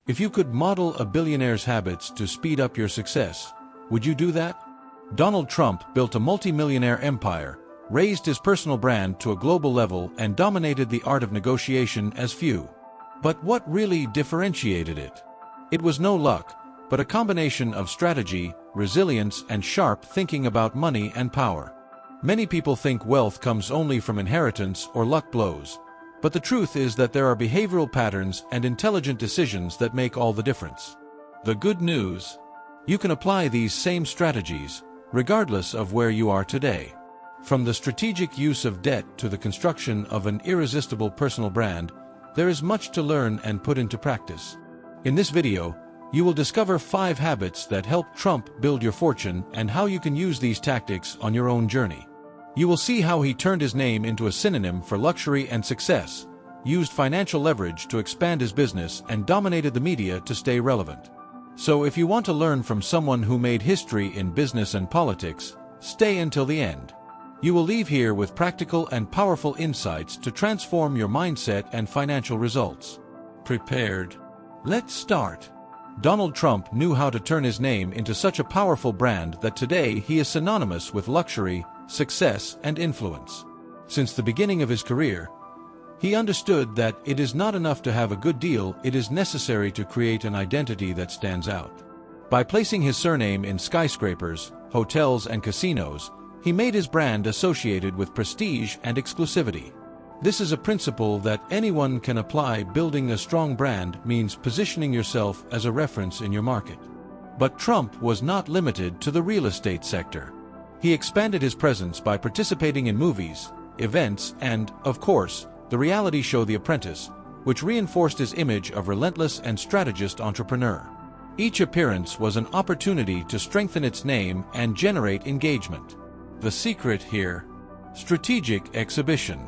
If you could model a billionaire's habits to speed up your success, would you do that? Donald Trump built a multi-millionaire empire, raised his personal brand to a global level, and dominated the art of negotiation as few. But what really differentiated it? It was no luck, but a combination of strategy, resilience, and sharp thinking about money and power. Many people think wealth comes only from inheritance or luck blows, but the truth is that there are behavioral patterns and intelligent decisions that make all the difference. The good news: you can apply these same strategies, regardless of where you are today. From the strategic use of debt to the construction of an irresistible personal brand, there is much to learn and put into practice. In this video, you will discover 5 habits that help Trump build your fortune and how you can use these tactics on your own journey. You will see how he turned his name into a synonym for luxury and success, used financial leverage to expand his business, and dominated the media to stay relevant. So if you want to learn from someone who made history in business and politics, stay until the end. You will leave here with practical and powerful insights to transform your mindset and financial results. Prepared? Let's start. Donald Trump knew how to turn his name into such a powerful brand that today he is synonymous with luxury, success, and influence. Since the beginning of his career, he understood that it is not enough to have a good deal, it is necessary to create an identity that stands out. By placing his surname in skyscrapers, hotels, and casinos, he made his brand associated with prestige and exclusivity. This is a principle that anyone can apply. Building a strong brand means positioning yourself as a reference in your market. But Trump was not limited to the real estate sector. He expanded his presence by participating in movies, events, and, of course, the reality show The Apprentice, which reinforced his image of relentless and strategist entrepreneur. Each appearance was an opportunity to strengthen its name and generate engagement. The secret here: strategic exhibition.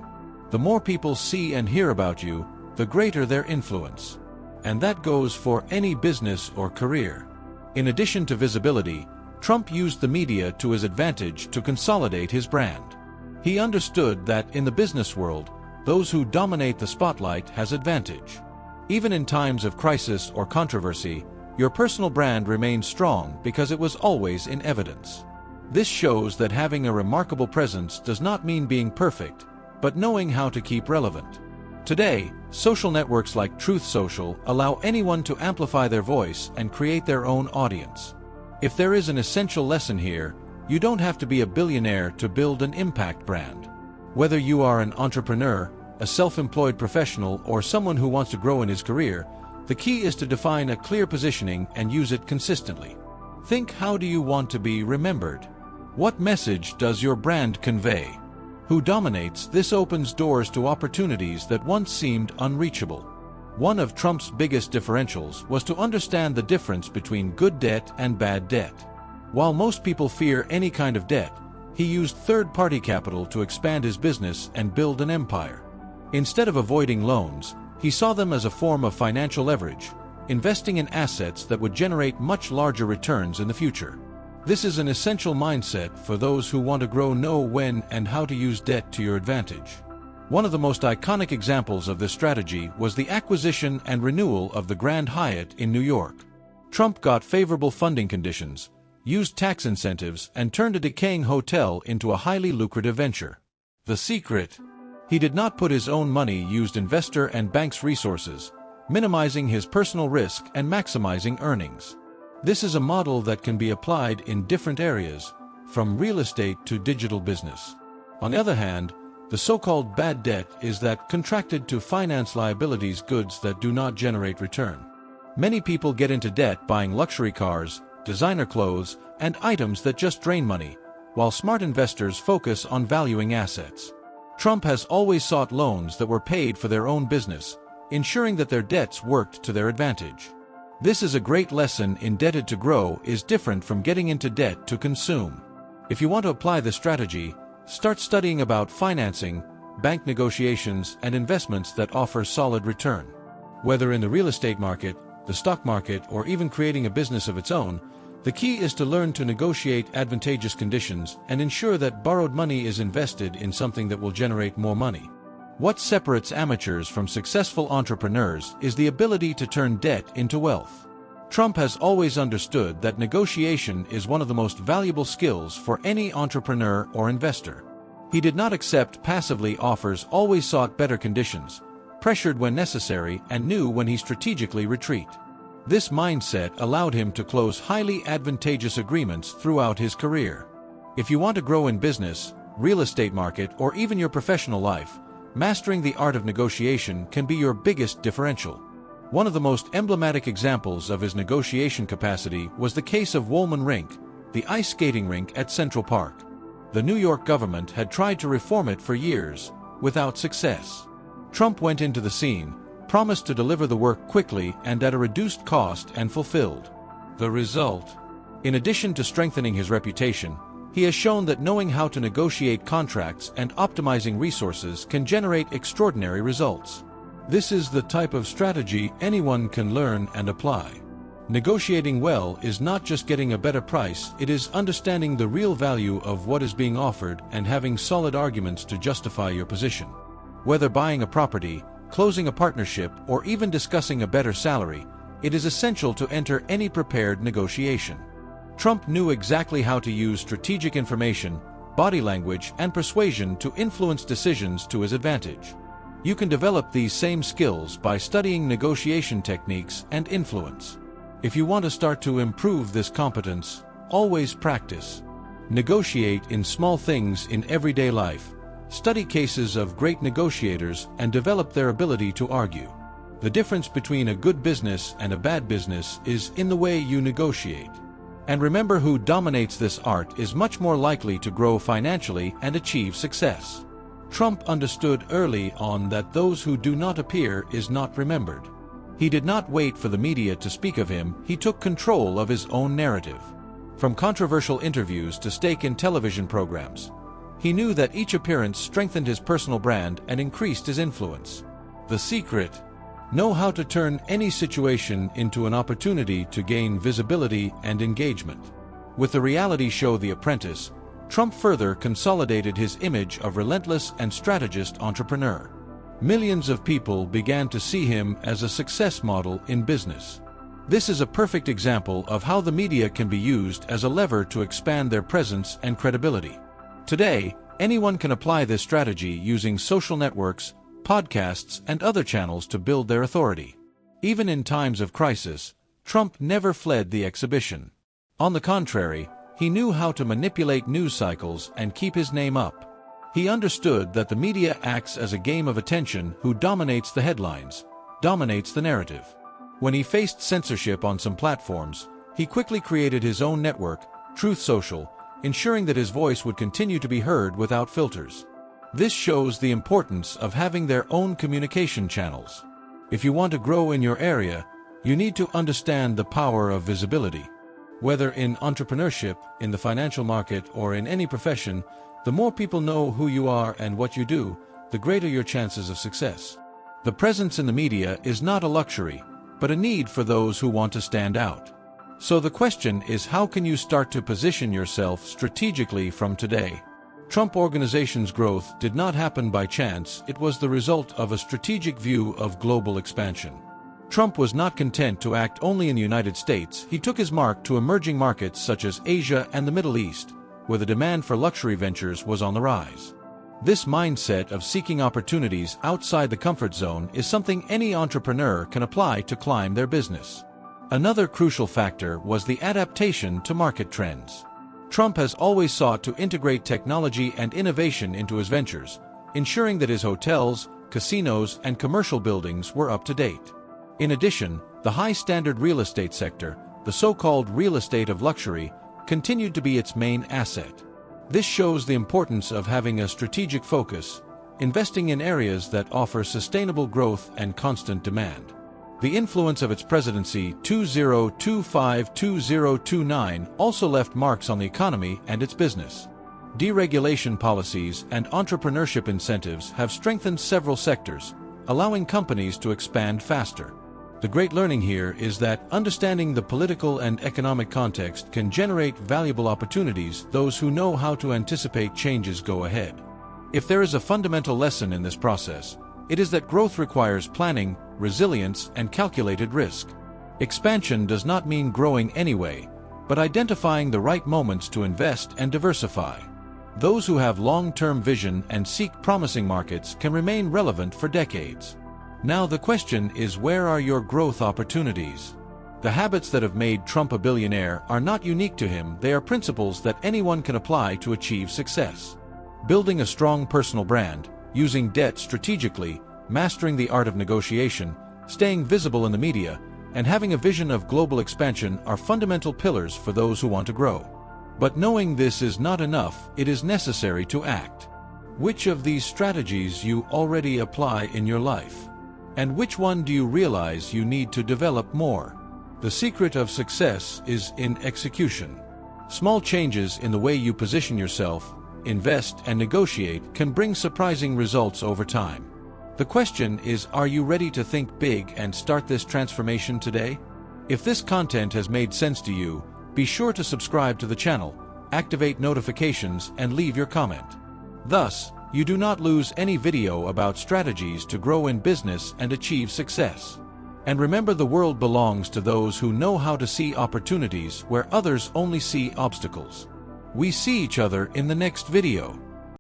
The more people see and hear about you, the greater their influence. And that goes for any business or career. In addition to visibility, Trump used the media to his advantage to consolidate his brand. He understood that in the business world, those who dominate the spotlight has advantage. Even in times of crisis or controversy, your personal brand remained strong because it was always in evidence. This shows that having a remarkable presence does not mean being perfect, but knowing how to keep relevant. Today, social networks like Truth Social allow anyone to amplify their voice and create their own audience. If there is an essential lesson here, you don't have to be a billionaire to build an impact brand. Whether you are an entrepreneur, a self-employed professional, or someone who wants to grow in his career, the key is to define a clear positioning and use it consistently. Think: how do you want to be remembered? What message does your brand convey? Who dominates? This opens doors to opportunities that once seemed unreachable. One of Trump's biggest differentials was to understand the difference between good debt and bad debt. While most people fear any kind of debt, he used third-party capital to expand his business and build an empire. Instead of avoiding loans, he saw them as a form of financial leverage, investing in assets that would generate much larger returns in the future. This is an essential mindset for those who want to grow. Know when and how to use debt to your advantage. One of the most iconic examples of this strategy was the acquisition and renewal of the Grand Hyatt in New York. Trump got favorable funding conditions, used tax incentives, and turned a decaying hotel into a highly lucrative venture. The secret: he did not put his own money, used investor and banks' resources, minimizing his personal risk and maximizing earnings. This is a model that can be applied in different areas, from real estate to digital business. On the other hand, the so-called bad debt is that contracted to finance liabilities, goods that do not generate return. Many people get into debt buying luxury cars, designer clothes, and items that just drain money, while smart investors focus on valuing assets. Trump has always sought loans that were paid for their own business, ensuring that their debts worked to their advantage. This is a great lesson. Indebted to grow is different from getting into debt to consume. If you want to apply this strategy, start studying about financing, bank negotiations, and investments that offer solid return. Whether in the real estate market, the stock market, or even creating a business of its own, the key is to learn to negotiate advantageous conditions and ensure that borrowed money is invested in something that will generate more money. What separates amateurs from successful entrepreneurs is the ability to turn debt into wealth. Trump has always understood that negotiation is one of the most valuable skills for any entrepreneur or investor. He did not accept passively offers, always sought better conditions, pressured when necessary, and knew when he strategically retreat. This mindset allowed him to close highly advantageous agreements throughout his career. If you want to grow in business, real estate market, or even your professional life, mastering the art of negotiation can be your biggest differential. One of the most emblematic examples of his negotiation capacity was the case of Wollman Rink, the ice skating rink at Central Park. The New York government had tried to reform it for years, without success. Trump went into the scene, promised to deliver the work quickly and at a reduced cost, and fulfilled. The result? In addition to strengthening his reputation, he has shown that knowing how to negotiate contracts and optimizing resources can generate extraordinary results. This is the type of strategy anyone can learn and apply. Negotiating well is not just getting a better price, it is understanding the real value of what is being offered and having solid arguments to justify your position. Whether buying a property, closing a partnership, or even discussing a better salary, it is essential to enter any prepared negotiation. Trump knew exactly how to use strategic information, body language, and persuasion to influence decisions to his advantage. You can develop these same skills by studying negotiation techniques and influence. If you want to start to improve this competence, always practice. Negotiate in small things in everyday life. Study cases of great negotiators and develop their ability to argue. The difference between a good business and a bad business is in the way you negotiate. And remember, who dominates this art is much more likely to grow financially and achieve success. Trump understood early on that those who do not appear is not remembered. He did not wait for the media to speak of him, he took control of his own narrative. From controversial interviews to stake in television programs, he knew that each appearance strengthened his personal brand and increased his influence. The secret? Know how to turn any situation into an opportunity to gain visibility and engagement. With the reality show The Apprentice, Trump further consolidated his image of relentless and strategist entrepreneur. Millions of people began to see him as a success model in business. This is a perfect example of how the media can be used as a lever to expand their presence and credibility. Today, anyone can apply this strategy using social networks, podcasts, and other channels to build their authority. Even in times of crisis, Trump never fled the exhibition. On the contrary, he knew how to manipulate news cycles and keep his name up. He understood that the media acts as a game of attention. Who dominates the headlines, dominates the narrative. When he faced censorship on some platforms, he quickly created his own network, Truth Social, ensuring that his voice would continue to be heard without filters. This shows the importance of having their own communication channels. If you want to grow in your area, you need to understand the power of visibility. Whether in entrepreneurship, in the financial market, or in any profession, the more people know who you are and what you do, the greater your chances of success. The presence in the media is not a luxury, but a need for those who want to stand out. So the question is, how can you start to position yourself strategically from today? Trump Organization's growth did not happen by chance, it was the result of a strategic view of global expansion. Trump was not content to act only in the United States, he took his mark to emerging markets such as Asia and the Middle East, where the demand for luxury ventures was on the rise. This mindset of seeking opportunities outside the comfort zone is something any entrepreneur can apply to climb their business. Another crucial factor was the adaptation to market trends. Trump has always sought to integrate technology and innovation into his ventures, ensuring that his hotels, casinos, and commercial buildings were up to date. In addition, the high-standard real estate sector, the so-called real estate of luxury, continued to be its main asset. This shows the importance of having a strategic focus, investing in areas that offer sustainable growth and constant demand. The influence of its presidency 2025-2029 also left marks on the economy and its business. Deregulation policies and entrepreneurship incentives have strengthened several sectors, allowing companies to expand faster. The great learning here is that understanding the political and economic context can generate valuable opportunities. Those who know how to anticipate changes go ahead. If there is a fundamental lesson in this process, it is that growth requires planning, resilience, and calculated risk. Expansion does not mean growing anyway, but identifying the right moments to invest and diversify. Those who have long-term vision and seek promising markets can remain relevant for decades. Now the question is, where are your growth opportunities? The habits that have made Trump a billionaire are not unique to him, they are principles that anyone can apply to achieve success. Building a strong personal brand, using debt strategically, mastering the art of negotiation, staying visible in the media, and having a vision of global expansion are fundamental pillars for those who want to grow. But knowing this is not enough, it is necessary to act. Which of these strategies you already apply in your life? And which one do you realize you need to develop more? The secret of success is in execution. Small changes in the way you position yourself, invest, and negotiate can bring surprising results over time. The question is, are you ready to think big and start this transformation today? If this content has made sense to you, be sure to subscribe to the channel, activate notifications, and leave your comment. Thus, you do not lose any video about strategies to grow in business and achieve success. And remember, the world belongs to those who know how to see opportunities where others only see obstacles. We see each other in the next video.